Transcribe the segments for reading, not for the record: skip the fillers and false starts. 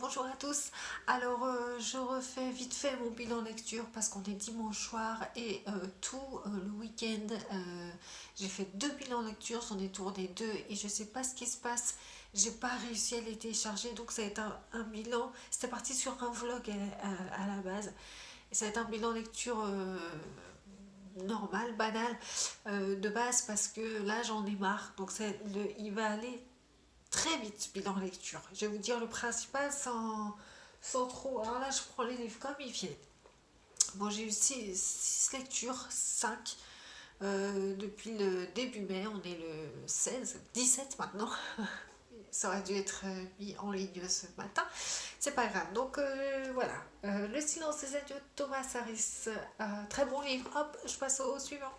Bonjour à tous. Alors je refais vite fait mon bilan lecture parce qu'on est dimanche soir et tout le week-end j'ai fait deux bilans lecture, j'en ai tourné deux et je sais pas ce qui se passe. J'ai pas réussi à les télécharger, donc ça va être un bilan. C'était parti sur un vlog à la base. Et ça va être un bilan lecture normal, banal de base parce que là j'en ai marre. Donc il va aller très vite bilan lecture. Je vais vous dire le principal sans trop. Alors là, je prends les livres comme ils viennent. Bon, j'ai eu 6 lectures, 5 depuis le début mai. On est le 17 maintenant. Ça aurait dû être mis en ligne ce matin. C'est pas grave. Donc voilà. Le silence des adieux de Thomas Harris. Très bon livre. Hop, je passe au suivant.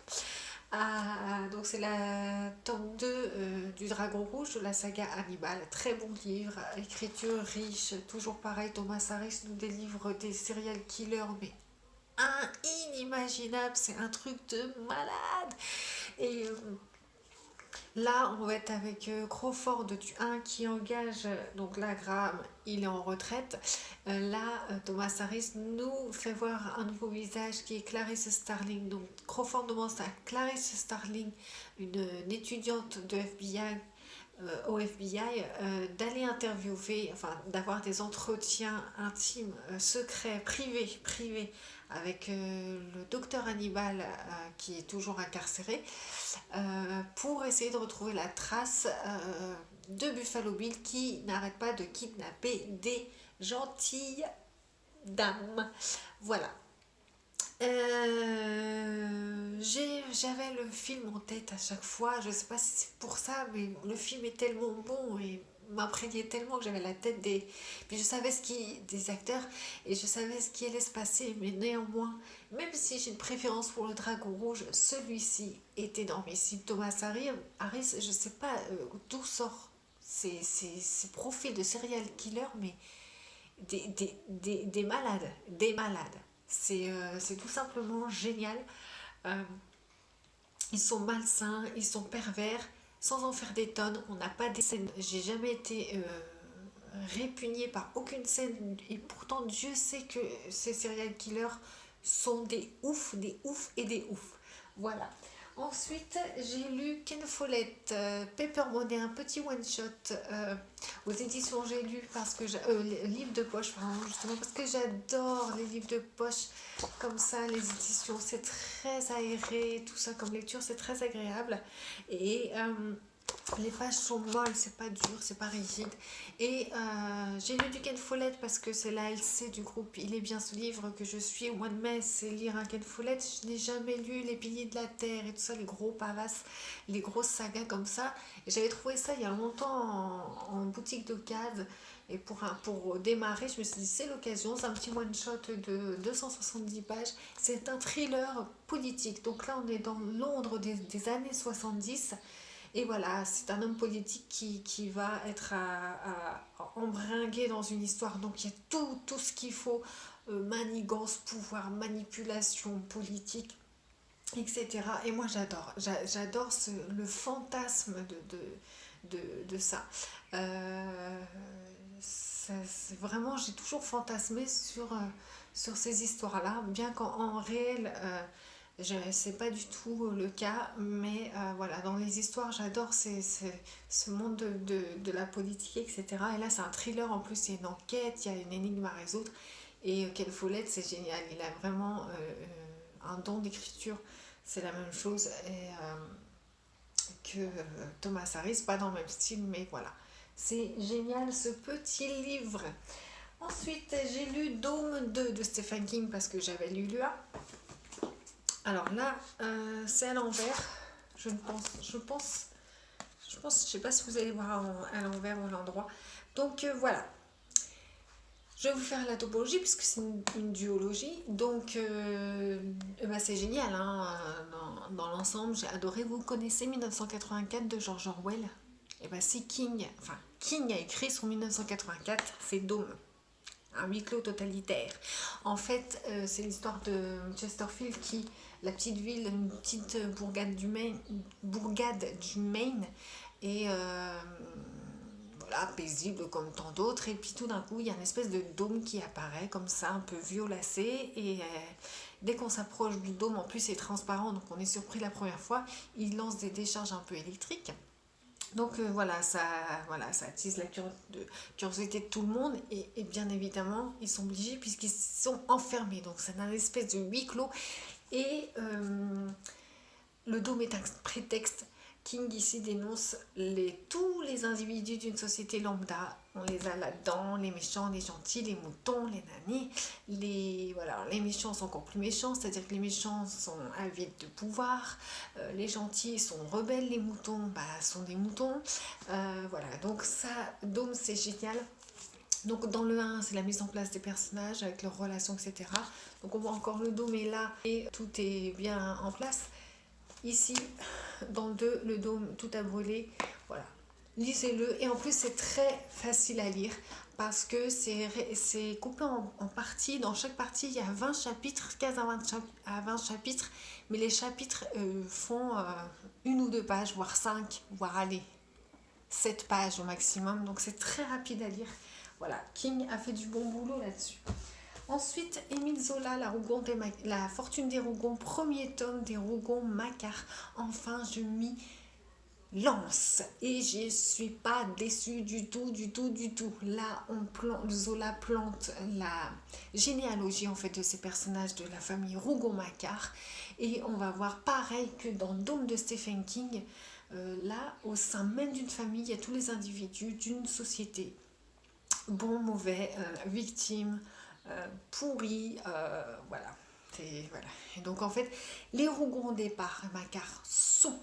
Donc c'est la tome 2 du Dragon Rouge de la saga Hannibal. Très bon livre, écriture riche, toujours pareil. Thomas Harris nous délivre des serial killers, mais inimaginable, c'est un truc de malade. Et là, on va être avec Crawford du 1 qui engage, donc là, Graham, il est en retraite. Là, Thomas Harris nous fait voir un nouveau visage qui est Clarice Starling. Donc, Crawford demande à Clarice Starling, une étudiante de FBI, au FBI, d'aller interviewer, enfin d'avoir des entretiens intimes, secrets, privés, avec le docteur Hannibal qui est toujours incarcéré, pour essayer de retrouver la trace de Buffalo Bill qui n'arrête pas de kidnapper des gentilles dames. Voilà. J'avais le film en tête à chaque fois, je sais pas si c'est pour ça, mais le film est tellement bon et m'imprégnait tellement que j'avais la tête des... Puis je savais des acteurs et je savais ce qui allait se passer, mais néanmoins, même si j'ai une préférence pour le Dragon Rouge, celui-ci est énormissime. Thomas Harris, je sais pas d'où sort ces profils de serial killer, mais des malades, des malades. C'est tout simplement génial. Euh, Ils sont malsains, ils sont pervers, sans en faire des tonnes. On n'a pas des scènes. J'ai jamais été répugnée par aucune scène. Et pourtant, Dieu sait que ces serial killers sont des oufs et des oufs. Voilà. Ensuite, j'ai lu Ken Follett, Paper Money, un petit one-shot aux éditions J'ai lu, parce que livre de poche, pardon, justement, parce que j'adore les livres de poche comme ça, les éditions, c'est très aéré, tout ça comme lecture, c'est très agréable. Et les pages sont molles, c'est pas dur, c'est pas rigide. Et j'ai lu du Ken Follett parce que c'est la LC du groupe Il est bien ce livre que je suis au mois de mai, c'est lire un Ken Follett. Je n'ai jamais lu Les Piliers de la Terre et tout ça, les gros pavasses, les grosses sagas comme ça. Et j'avais trouvé ça il y a longtemps en boutique d'occasion. Et pour démarrer, je me suis dit c'est l'occasion, c'est un petit one-shot de 270 pages. C'est un thriller politique. Donc là, on est dans Londres des années 70. Et voilà, c'est un homme politique qui va être à embringuer dans une histoire. Donc il y a tout ce qu'il faut, manigance, pouvoir, manipulation politique, etc. Et moi j'adore le fantasme de ça. Vraiment, j'ai toujours fantasmé sur ces histoires-là, bien qu'en réel... c'est pas du tout le cas, mais voilà, dans les histoires, j'adore ce monde de la politique, etc. Et là, c'est un thriller en plus, il y a une enquête, il y a une énigme à résoudre. Et Ken Follett, c'est génial, il a vraiment un don d'écriture, c'est la même chose que Thomas Harris, pas dans le même style, mais voilà. C'est génial ce petit livre. Ensuite, j'ai lu Dôme 2 de Stephen King parce que j'avais lu le 1. Alors là, c'est à l'envers. Je sais pas si vous allez voir à l'envers ou à l'endroit. Donc voilà. Je vais vous faire la topologie puisque c'est une duologie. Donc c'est génial. Hein, dans l'ensemble, j'ai adoré. Vous connaissez 1984 de George Orwell? Et si King a écrit son 1984, c'est Dôme. Un huis clos totalitaire. En fait, c'est l'histoire de Chesterfield la petite ville, une petite bourgade du Maine, et voilà, paisible comme tant d'autres, et puis tout d'un coup il y a une espèce de dôme qui apparaît comme ça, un peu violacé, et dès qu'on s'approche du dôme, en plus c'est transparent, donc on est surpris la première fois, il lance des décharges un peu électriques. Donc voilà, ça attise la curiosité de tout le monde, et bien évidemment ils sont obligés puisqu'ils sont enfermés, donc c'est un espèce de huis clos, et le dôme est un prétexte. King ici dénonce tous les individus d'une société lambda. On les a là-dedans, les méchants, les gentils, les moutons, les nannies. Voilà, les méchants sont encore plus méchants, c'est-à-dire que les méchants sont avides de pouvoir. Les gentils sont rebelles, les moutons sont des moutons. Voilà, donc ça, Dôme, c'est génial. Donc dans le 1, c'est la mise en place des personnages avec leurs relations, etc. Donc on voit encore le Dôme est là et tout est bien en place. Ici, dans le 2, le dôme, tout a brûlé. Voilà. Lisez-le. Et en plus, c'est très facile à lire parce que c'est coupé en parties. Dans chaque partie, il y a 20 chapitres, 15 à 20 chapitres. Mais les chapitres font une ou deux pages, voire 5, voire allez, 7 pages au maximum. Donc, c'est très rapide à lire. Voilà. King a fait du bon boulot là-dessus. Ensuite, Émile Zola, la fortune des Rougon, premier tome des Rougon-Macquart. Enfin, je m'y lance et je suis pas déçue du tout. Là, Zola plante la généalogie en fait de ces personnages de la famille Rougon-Macquart, et on va voir pareil que dans Dôme de Stephen King. Là, au sein même d'une famille, il y a tous les individus d'une société, bons, mauvais, victimes, pourris, voilà. Voilà. Et donc en fait, les Rougon au départ, Macquart, sont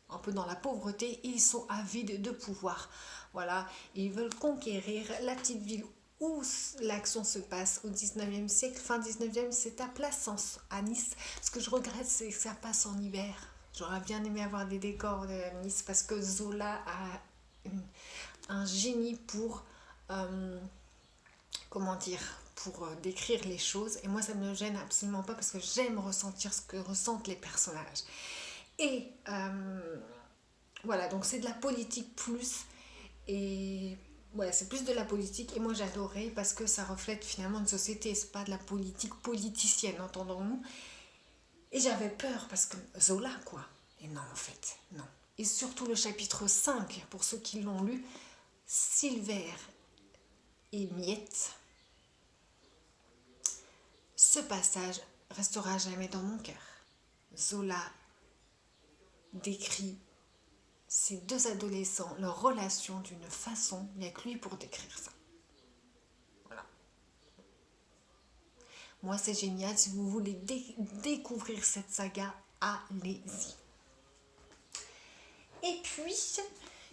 un peu dans la pauvreté et ils sont avides de pouvoir. Voilà, et ils veulent conquérir la petite ville où l'action se passe au 19e siècle, fin 19e, c'est à Plassans, à Nice. Ce que je regrette, c'est que ça passe en hiver. J'aurais bien aimé avoir des décors de Nice parce que Zola a un génie pour comment dire, pour décrire les choses, et moi ça me gêne absolument pas parce que j'aime ressentir ce que ressentent les personnages. Et voilà, donc c'est de la politique plus, et voilà, c'est plus de la politique, et moi j'adorais parce que ça reflète finalement une société, c'est pas de la politique politicienne, entendons-nous. Et j'avais peur parce que Zola quoi, et non en fait, non. Et surtout le chapitre 5, pour ceux qui l'ont lu, Silver et Miette. Ce passage restera jamais dans mon cœur. Zola décrit ces deux adolescents, leur relation d'une façon, il n'y a que lui pour décrire ça. Voilà. Moi, c'est génial. Si vous voulez découvrir cette saga, allez-y. Et puis,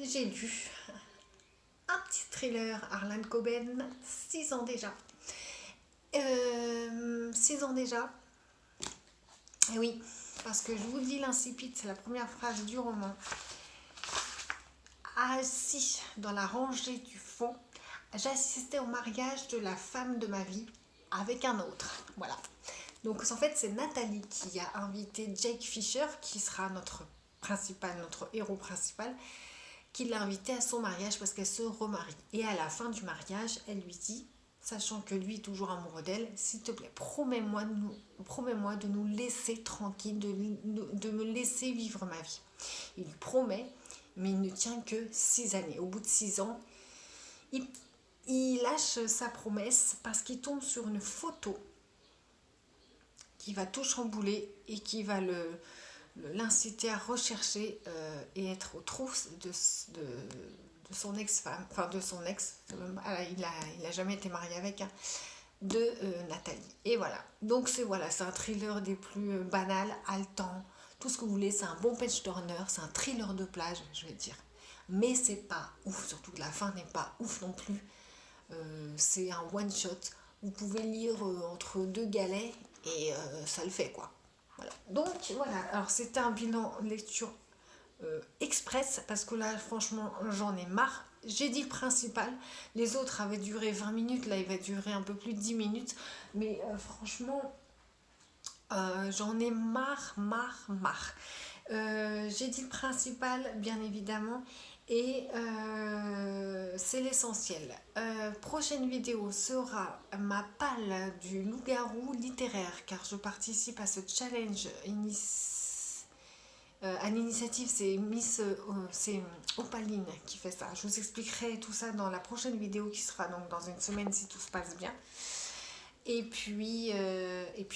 j'ai lu un petit thriller, Harlan Coben, 6 ans déjà. 6 ans déjà. Et oui, parce que je vous dis l'incipit, c'est la première phrase du roman. Assis dans la rangée du fond, j'assistais au mariage de la femme de ma vie avec un autre. Voilà. Donc en fait, c'est Nathalie qui a invité Jake Fisher, qui sera notre héros principal, qui l'a invité à son mariage parce qu'elle se remarie. Et à la fin du mariage, elle lui dit, sachant que lui est toujours amoureux d'elle, s'il te plaît, promets-moi de nous laisser tranquille, de me laisser vivre ma vie. Il lui promet, mais il ne tient que 6 années. Au bout de 6 ans, il lâche sa promesse parce qu'il tombe sur une photo qui va tout chambouler et qui va l'inciter à rechercher et être aux trousses de son ex-femme, enfin de son ex, il a jamais été marié avec, hein, de Nathalie. Et voilà, donc c'est un thriller des plus banals, haletant, tout ce que vous voulez, c'est un bon page turner, c'est un thriller de plage, je vais dire. Mais c'est pas ouf, surtout que la fin n'est pas ouf non plus. C'est un one shot, vous pouvez lire entre deux galets et ça le fait quoi. Voilà. Donc voilà, alors c'était un bilan lecture express parce que là franchement j'en ai marre. J'ai dit le principal, les autres avaient duré 20 minutes, là il va durer un peu plus de 10 minutes, mais franchement j'en ai marre. J'ai dit le principal bien évidemment, Et c'est l'essentiel. Prochaine vidéo sera ma palle du loup-garou littéraire, car je participe à ce challenge à l'initiative, c'est Opaline qui fait ça. Je vous expliquerai tout ça dans la prochaine vidéo qui sera donc dans une semaine si tout se passe bien. Et puis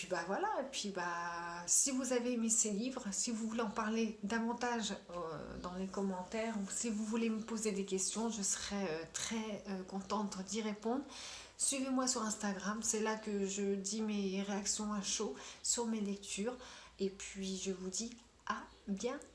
bah voilà, et puis bah si vous avez aimé ces livres, si vous voulez en parler davantage dans les commentaires, ou si vous voulez me poser des questions, je serai très contente d'y répondre. Suivez-moi sur Instagram, c'est là que je dis mes réactions à chaud sur mes lectures. Et puis je vous dis à bientôt.